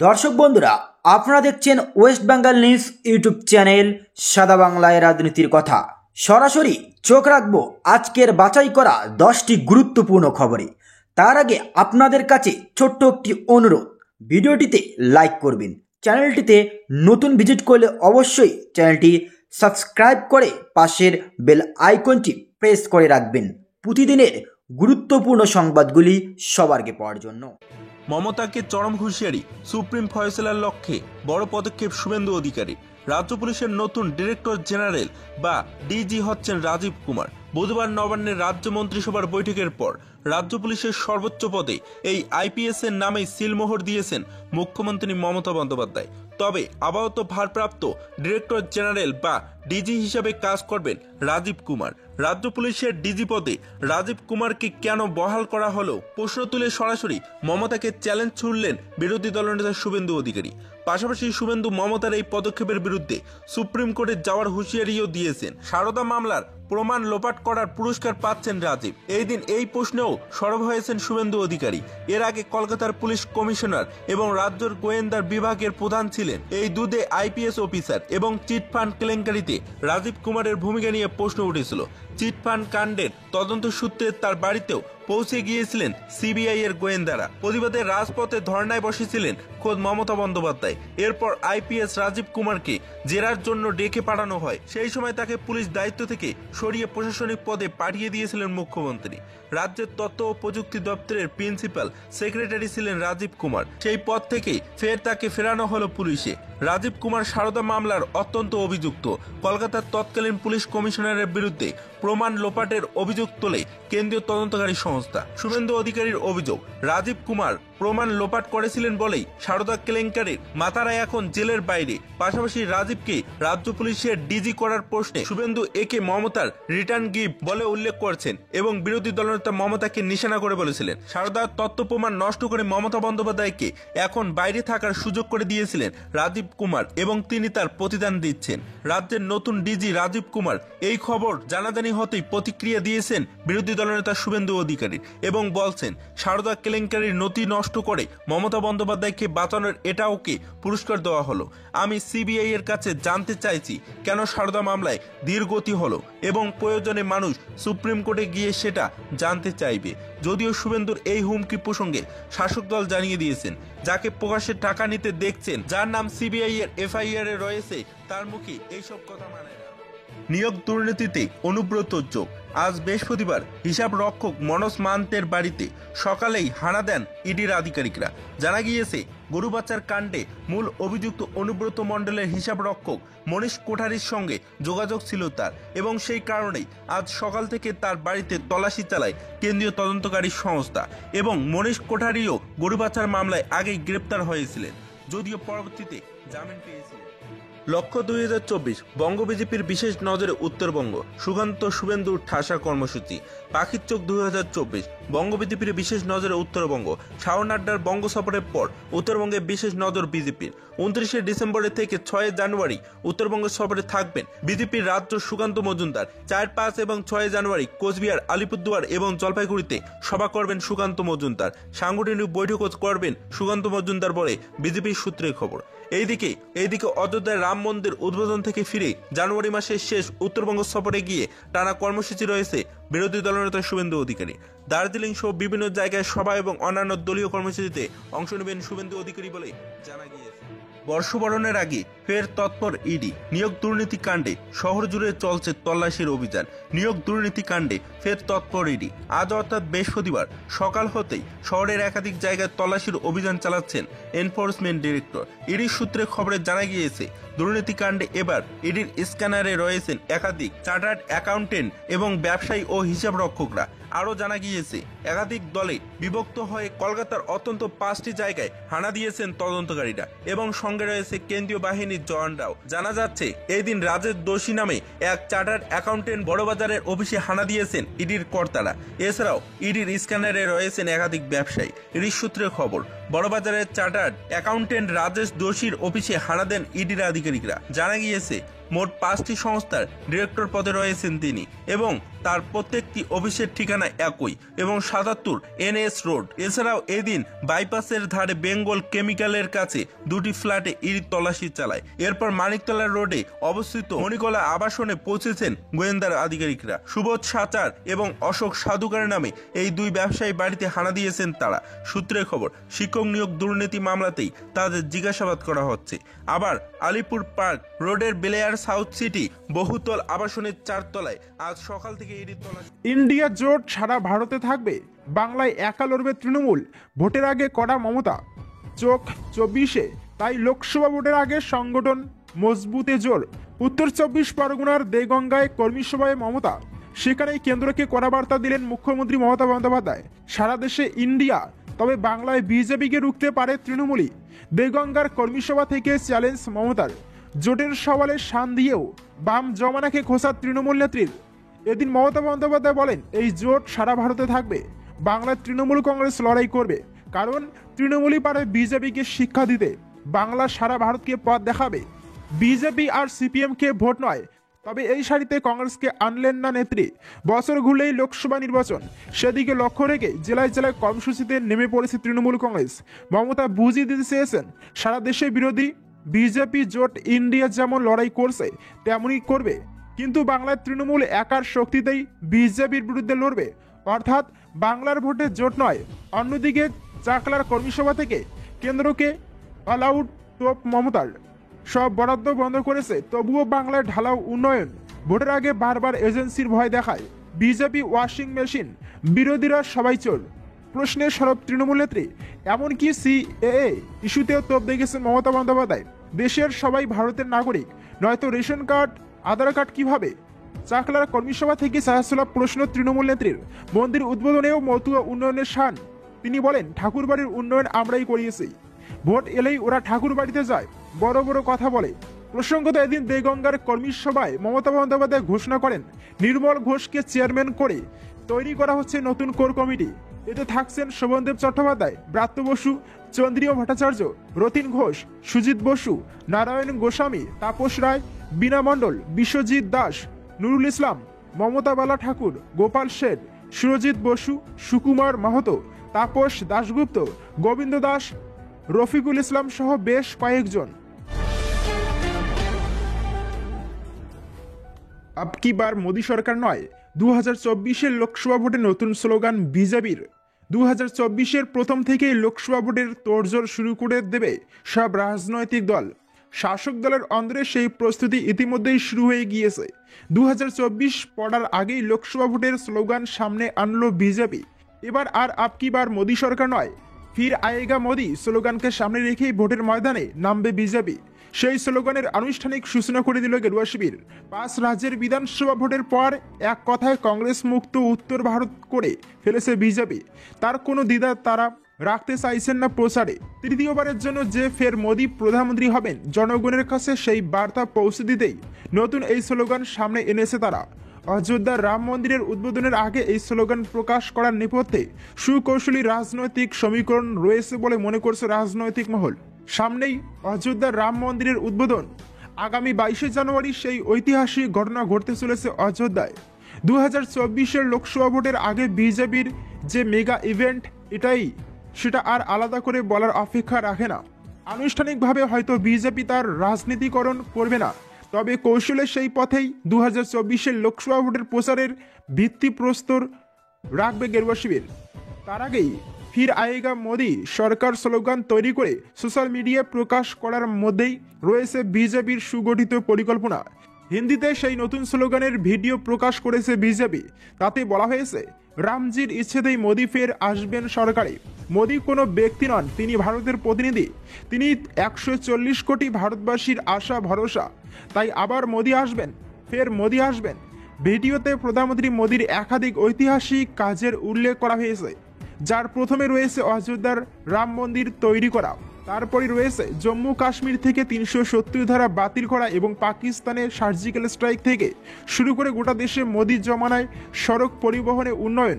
দর্শক বন্ধুরা, আপনারা দেখছেন West Bengal news YouTube channel সাদা বাংলায় রাজনীতির কথা। সরাসরি চোখ রাখবো আজকের বাছাই করা 10টি গুরুত্বপূর্ণ খবরে। তার আগে আপনাদের কাছে ছোট্ট একটি অনুরোধ, ভিডিওটিতে লাইক করবেন, চ্যানেলটিতে নতুন ভিজিট করলে অবশ্যই চ্যানেলটি সাবস্ক্রাইব করে পাশের বেল আইকনটি প্রেস করে রাখবেন প্রতিদিনের গুরুত্বপূর্ণ সংবাদগুলি সবার আগে পাওয়ার জন্য। মমতাকে চরম হুঁশিয়ারি, সুপ্রিম ফয়সালার লক্ষ্যে বড় পদক্ষেপ শুভেন্দু অধিকারী। রাজ্য পুলিশের নতুন ডিরেক্টর জেনারেল বা ডিজি হচ্ছেন রাজীব কুমার। বুধবার নবান্নের রাজ্য মন্ত্রিসভার বৈঠকের পর রাজ্য পুলিশের সর্বোচ্চ পদে এই আইপিএস এর নামেই সিলমোহর দিয়েছেন মুখ্যমন্ত্রী মমতা বন্দ্যোপাধ্যায়। তবে আপাতত ভারপ্রাপ্ত ডিরেক্টর জেনারেল বা ডিজি হিসাবে কাজ করবেন রাজীব কুমার। রাজ্য পুলিশের ডিজি পদে রাজীব কুমারকে কেন বহাল করা হলো প্রশ্ন তুলে সরাসরি মমতাকে চ্যালেঞ্জ ছুড়লেন বিরোধী দলনেতা শুভেন্দু অধিকারী। পাশাপাশি শুভেন্দু মমতার এই পদক্ষেপের বিরুদ্ধে সুপ্রিম কোর্টে যাওয়ার হুঁশিয়ারিও দিয়েছেন। সারদা মামলার প্রমাণ লোপাট করার পুরস্কার পাচ্ছেন রাজীব। এই দিন এই প্রশ্নেও সরব হয়েছেন শুভেন্দু অধিকারী। এর আগে কলকাতার পুলিশ কমিশনার এবং রাজ্যের গোয়েন্দার বিভাগের প্রধান ছিলেন এই দুদে আইপিএস অফিসার এবং চিটফান্ড কেলেঙ্কারিতে রাজীব কুমারের ভূমিকা নিয়ে প্রশ্ন উঠেছিল। চিটফান্ড কাণ্ডের তদন্ত সূত্রে তার বাড়িতেও পৌঁছে গিয়েছিলেন সিবিআই এর গোয়েন্দারা। প্রতিবাদে রাজপথে ধর্নায় বসেছিলেন খোদ মমতা বন্দ্যোপাধ্যায়। এরপর আইপিএস রাজীব কুমারকে জেরার জন্য ডেকে পাঠানো হয়। সেই সময় তাকে পুলিশ দায়িত্ব থেকে সরিয়ে প্রশাসনিক পদে পাঠিয়ে দিয়েছিলেন মুখ্যমন্ত্রী। রাজ্যের তথ্য ও প্রযুক্তি দপ্তরের প্রিন্সিপাল সেক্রেটারি ছিলেন রাজীব কুমার। সেই পদ থেকে ফের তাকে ফেরানো হলো পুলিশে। রাজীব কুমার সারদা মামলার অত্যন্ত অভিযুক্ত। কলকাতার তৎকালীন পুলিশ কমিশনারের বিরুদ্ধে প্রমাণ লোপাটের অভিযোগ তোলে কেন্দ্রীয় তদন্তকারী সংস্থা। শুভেন্দু অধিকারীর অভিযোগ, রাজীব কুমার প্রমাণ লোপাট করেছিলেন বলেই সারদা কেলেঙ্কারির মাতারা এখন জেলের বাইরে। পাশাপাশি রাজীবকে রাজ্য পুলিশের ডিজি করার প্রশ্নে শুভেন্দু একে মমতার রিটার্ন গিফট বলে উল্লেখ করেছেন এবং বিরোধী দলনেতা মমতাকে নিশানা করে বলেছিলেন সারদার তথ্য প্রমাণ নষ্ট করে মমতা বন্দ্যোপাধ্যায়কে এখন বাইরে থাকার সুযোগ করে দিয়েছিলেন রাজীব কুমার এবং তিনি তার প্রতিদান দিচ্ছেন। রাজ্যের নতুন ডিজি রাজীব কুমার এই খবর জানাজানি হতেই প্রতিক্রিয়া দিয়েছেন বিরোধী দলনেতা শুভেন্দু অধিকারী এবং বলছেন সারদা কেলেঙ্কারির নথি নষ্ট করে মমতা বন্দ্যোপাধ্যায়কে বাঁচানোর এটা ওকে পুরস্কার দেওয়া হলো। আমি সিবিআই এর কাছে জানতে চাইছি কেন সারদা মামলায় ধীরগতি হলো এবং প্রয়োজনে মানুষ সুপ্রিম কোর্টে গিয়ে সেটা জানতে চাইবে। যদিও শুভেন্দুর এই হুমকি প্রসঙ্গে শাসক দল জানিয়ে দিয়েছেন যাকে প্রকাশ্যে টাকা নিতে দেখছেন, যার নাম সিবিআই এর এফআইআর এ রয়েছে, তার মুখে এইসব কথা মানে না। নিয়োগ দুর্নীতিতে অনুব্রত যোগ। আজ বৃহস্পতিবার হিসাব রক্ষক মনোজ মান্তের বাড়িতে সকালেই হানা দেন ইডির আধিকারিকরা। জানা গিয়েছে গরু বাচ্চার কাণ্ডে মূল অভিযুক্ত অনুব্রত মণ্ডলের হিসাব রক্ষক মনীষ কোঠারির সঙ্গে যোগাযোগ ছিল তার এবং সেই কারণেই আজ সকাল থেকে তার বাড়িতে তল্লাশি চালায় কেন্দ্রীয় তদন্তকারী সংস্থা এবং মনীষ কোঠারিও গরু বাচ্চার মামলায় আগেই গ্রেপ্তার হয়েছিলেন, যদিও পরবর্তীতে জামিন পেয়েছিলেন। লক্ষ্য 2024, বঙ্গ বিজেপির বিশেষ নজরে উত্তরবঙ্গ, সুকান্ত শুভেন্দুর ঠাসা কর্মসূচি। পাখির চোখ 2024, বঙ্গ বিজেপির বিশেষ নজরে উত্তরবঙ্গ। শাহ নাড্ডার বঙ্গ সফরের পর উত্তরবঙ্গে বিশেষ নজর বিজেপির। 29 ডিসেম্বরের থেকে 6 জানুয়ারি উত্তরবঙ্গ সফরে থাকবেন বিজেপির রাজ্য সুকান্ত মজুমদার। 4, 5 এবং 6 জানুয়ারি কোচবিহার, আলিপুরদুয়ার এবং জলপাইগুড়িতে সভা করবেন সুকান্ত মজুমদার। সাংগঠনিক বৈঠকও করবেন সুকান্ত মজুমদার বলে বিজেপির সূত্রের খবর। এইদিকে অযোধ্যায় রাম মন্দির উদ্বোধন থেকে ফিরে জানুয়ারি মাসের শেষ উত্তরবঙ্গ সফরে গিয়ে টানা কর্মসূচি রয়েছে বিরোধী দলনেতা শুভেন্দু অধিকারী। দার্জিলিং সহ বিভিন্ন জায়গায় সভা এবং অন্যান্য দলীয় কর্মসূচিতে অংশ নেবেন শুভেন্দু অধিকারী বলে জানা গিয়েছে। বর্ষবরণের আগে ফের তৎপর ইডি। নিয়োগ দুর্নীতি কাণ্ডে শহর জুড়ে চলছে তল্লাশির অভিযান। নিয়োগ দুর্নীতি কাণ্ডে ফের তৎপর ইডি। আজ অর্থাৎ বৃহস্পতিবার সকাল হতেই শহরের একাধিক জায়গায় তল্লাশির অভিযান চালাচ্ছেন এনফোর্সমেন্ট ডিরেক্টর। ইডির সূত্রে খবরে জানা গিয়েছে দুর্নীতি কাণ্ডে এবার ইডির স্ক্যানারে রয়েছেন একাধিক চার্টার্ড অ্যাকাউন্টেন্ট এবং ব্যবসায়ী ও হিসাব রক্ষকরা। আরও জানা গিয়েছে একাধিক দলে বিভক্ত হয়ে কলকাতার অত্যন্ত 5টি জায়গায় হানা দিয়েছেন তদন্তকারীরা এবং সঙ্গে রয়েছে কেন্দ্রীয় বাহিনীর জওয়ানরাও। জানা যাচ্ছে এই দিন রাজেশ দোষী নামে এক চার্টার্ড অ্যাকাউন্টেন্ট বড়বাজারের অফিসে হানা দিয়েছেন ইডির কর্তারা। এছাড়াও ইডির স্ক্যানারে রয়েছেন একাধিক ব্যবসায়ী। ইডির সূত্রের খবর, বড়বাজারের চার্টার্ড অ্যাকাউন্টেন্ট রাজেশ দোষীর অফিসে হানা দেন ইডির আধিকারিকরা। জানা গিয়েছে মোট 5টি সংস্থার ডিরেক্টর পদে রয়েছেন তিনি এবং তার প্রত্যেকটি অফিসের ঠিকানা একই এবং 77 NS রোড। এছাড়াও এদিন বাইপাসের ধারে বেঙ্গল কেমিক্যালের কাছে 2টি ফ্ল্যাটে ইডি তল্লাশি চালায়। এরপর মানিকতলা রোডে অবস্থিত মণিকলা আবাসনে পৌঁছেছেন গোয়েন্দার আধিকারিকরা। সুবোধ সাচার এবং অশোক সাধুকার নামে এই দুই ব্যবসায়ী বাড়িতে হানা দিয়েছেন তারা। সূত্রের খবর, শিক্ষক নিয়োগ দুর্নীতি মামলাতেই তাদের জিজ্ঞাসাবাদ করা হচ্ছে। আবার আলিপুর পার্ক রোডের বেলেয়ার সাউথ সিটি বহুতল আবাসনের 4 তলায় আজ সকাল থেকে ইডি তল্লাশি। ইন্ডিয়া জোট সারা ভারতে থাকবে, বাংলায় একা লড়বে তৃণমূল, ভোটের আগে কড়া মমতা। চোখ 24-এ, তাই লোকসভা ভোটের আগে সংগঠন মজবুতে জোর। উত্তর 24 পরগনার দেগঙ্গায় কর্মী সভায় মমতা, সেখানেই কেন্দ্রকে কড়া বার্তা দিলেন মুখ্যমন্ত্রী মমতা বন্দ্যোপাধ্যায়। সারা দেশে ইন্ডিয়া, তবে বাংলায় বিজেপিকে রুখতে পারে তৃণমূলই। দেগঙ্গার কর্মী সভা থেকে চ্যালেঞ্জ মমতার। জোটের সওয়ালে শান দিয়েও বাম জমানাকে খোঁচা তৃণমূল নেত্রীর। এদিন মমতা বন্দ্যোপাধ্যায় বলেন, এই জোট সারা ভারতে থাকবে, বাংলার তৃণমূল কংগ্রেস লড়াই করবে, কারণ তৃণমূলই পারে বিজেপিকে শিক্ষা দিতে, বাংলা সারা ভারতকে পথ দেখাবে। বিজেপি আর সিপিএমকে ভোট নয়, তবে এই সারিতে কংগ্রেসকে আনলেন না নেত্রী। বছর ঘুরলেই লোকসভা নির্বাচন, সেদিকে লক্ষ্য রেখে জেলায় জেলায় কর্মসূচিতে নেমে পড়েছে তৃণমূল কংগ্রেস। মমতা বুঝিয়ে দিতে চেয়েছেন, সারা দেশে বিরোধী বিজেপি জোট ইন্ডিয়া যেমন লড়াই করছে তেমনই করবে, কিন্তু বাংলার তৃণমূল একার শক্তিতেই বিজেপির বিরুদ্ধে লড়বে, অর্থাৎ বাংলার ভোটে জোট নয়। অন্যদিকে চাকলার কর্মীসভা থেকে কেন্দ্রকে অল আউট তোপ মমতার। সব বরাদ্দ বন্ধ করেছে, তবুও বাংলায় ঢালাও উন্নয়ন। ভোটের আগে বারবার এজেন্সির ভয় দেখায় বিজেপি ওয়াশিং মেশিন, বিরোধীরা সবাই চোর। প্রশ্নে সরব তৃণমূল নেত্রী। এমনকি সিএএ ইস্যুতেও তোপ দেখেছেন মমতা বন্দ্যোপাধ্যায়। দেশের সবাই ভারতের নাগরিক, নয়তো রেশন কার্ড আধার কার্ড কিভাবে? চাকলার কর্মীসভা থেকে সাহায্য প্রশ্ন তৃণমূল নেত্রীর। মন্দির উদ্বোধনেও মতুয়া উন্নয়নের শান। তিনি বলেন, ঠাকুরবাড়ির উন্নয়ন আমরাই করিয়েছি, ভোট এলেই ওরা ঠাকুর বাড়িতে যায়, বড় বড় কথা বলে। প্রসঙ্গত এদিন দেগঙ্গার কর্মী সভায় মমতা বন্দ্যোপাধ্যায় ঘোষণা করেন, নির্মল ঘোষকে চেয়ারম্যান করে তৈরি করা হচ্ছে নতুন কোর কমিটি। এতে থাকছেন শোভনদেব চট্টোপাধ্যায়, ব্রাত্য বসু, চন্দ্রিয় ভট্টাচার্য, রতিন ঘোষ, সুজিত বসু, নারায়ণ গোস্বামী, তাপস রায়, বীণা মণ্ডল, বিশ্বজিৎ দাস, নুরুল ইসলাম, মমতা বালা ঠাকুর, গোপাল শেঠ, সুরজিৎ বসু, সুকুমার মাহাতো, তাপস দাশগুপ্ত, গোবিন্দ দাস, রফিকুল ইসলাম সহ বেশ কয়েকজন। আব কি বার মোদী সরকার নয়। 2024-এর লোকসভা ভোটে নতুন স্লোগান বিজেপির। 2024-এর প্রথম থেকেই লোকসভা ভোটের তোড়জোড় শুরু করে দেবে সব রাজনৈতিক দল। শাসক দলের অন্দরে সেই প্রস্তুতি ইতিমধ্যেই শুরু হয়ে গিয়েছে। 2024 পড়ার আগেই লোকসভা ভোটের স্লোগান সামনে আনলো বিজেপি। এবার আর আব কি বার মোদী সরকার নয়, ফির আয়েগা মোদি স্লোগানকে সামনে রেখেই ভোটের ময়দানে নামবে বিজেপি। সেই স্লোগানের আনুষ্ঠানিক সূচনা করে দিল গেরুয়া শিবির। 5 রাজ্যের বিধানসভা ভোটের পর এক কথায় কংগ্রেস মুক্ত উত্তর ভারত করে ফেলেছে বিজেপি। তার কোনো দ্বিধা তারা রাখতে চাইছেন না প্রচারে। তৃতীয়বারের জন্য যে ফের মোদি প্রধানমন্ত্রী হবেন, জনগণের কাছে সেই বার্তা পৌঁছে দিতেই নতুন এই স্লোগান সামনে এনেছে তারা। অযোধ্যার রাম মন্দিরের উদ্বোধনের আগে এই স্লোগান প্রকাশ করার নেপথ্যে সুকৌশলী রাজনৈতিক সমীকরণ রয়েছে বলে মনে করছে রাজনৈতিক মহল। সামনেই অযোধ্যার রাম মন্দিরের উদ্বোধন, আগামী 22 জানুয়ারি সেই ঐতিহাসিক ঘটনা ঘটতে চলেছে অযোধ্যায়। 2024-এর লোকসভা ভোটের আগে বিজেপির যে মেগা ইভেন্ট, সেটা আর আলাদা করে বলার অপেক্ষা রাখে না। আনুষ্ঠানিকভাবে হয়তো বিজেপি তার রাজনীতিকরণ করবে না, তবে কৌশলে সেই পথেই 2024-এর লোকসভা ভোটের প্রচারের ভিত্তি প্রস্তর রাখবে গেরুয়া শিবির। তার আগেই ফির আয়েগা মোদি সরকার স্লোগান তৈরি করে সোশ্যাল মিডিয়ায় প্রকাশ করার মধ্যেই রয়েছে বিজেপির সুগঠিত পরিকল্পনা। হিন্দিতে সেই নতুন স্লোগানের ভিডিও প্রকাশ করেছে বিজেপি। তাতে বলা হয়েছে, রামজির ইচ্ছেতেই মোদি ফের আসবেন সরকারে। মোদি কোনো ব্যক্তি নন, তিনি ভারতের প্রতিনিধি। তিনি 140 কোটি ভারতবাসীর আশা ভরসা। তাই আবার মোদি আসবেন, ফের মোদি আসবেন। ভিডিওতে প্রধানমন্ত্রী মোদির একাধিক ঐতিহাসিক কাজের উল্লেখ করা হয়েছে, যার প্রথমে রয়েছে অযোধ্যার রাম মন্দির তৈরি করা, তারপরে রয়েছে জম্মু কাশ্মীর থেকে 370 ধারা বাতিল করা এবং পাকিস্তানের সার্জিক্যাল স্ট্রাইক থেকে শুরু করে গোটা দেশে মোদি জমানায় সড়ক পরিবহনে উন্নয়ন।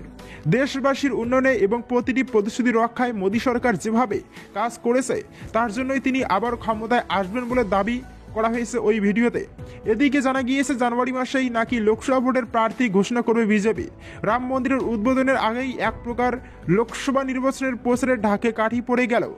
দেশবাসীর উন্নয়নে এবং প্রতিটি প্রতিশ্রুতি রক্ষায় মোদি সরকার যেভাবে কাজ করেছে, তার জন্যই তিনি আবার ক্ষমতায় আসবেন বলে দাবি করা হয়েছে ওই ভিডিওতে। এদিকে জানা গিয়েছে জানুয়ারি মাসেই নাকি লোকসভা ভোটের প্রার্থী ঘোষণা করবে বিজেপি। রাম মন্দিরের উদ্বোধনের আগেই এক প্রকার লোকসভা নির্বাচনের প্রচারে ঢাকে কাঠি পড়ে গেল।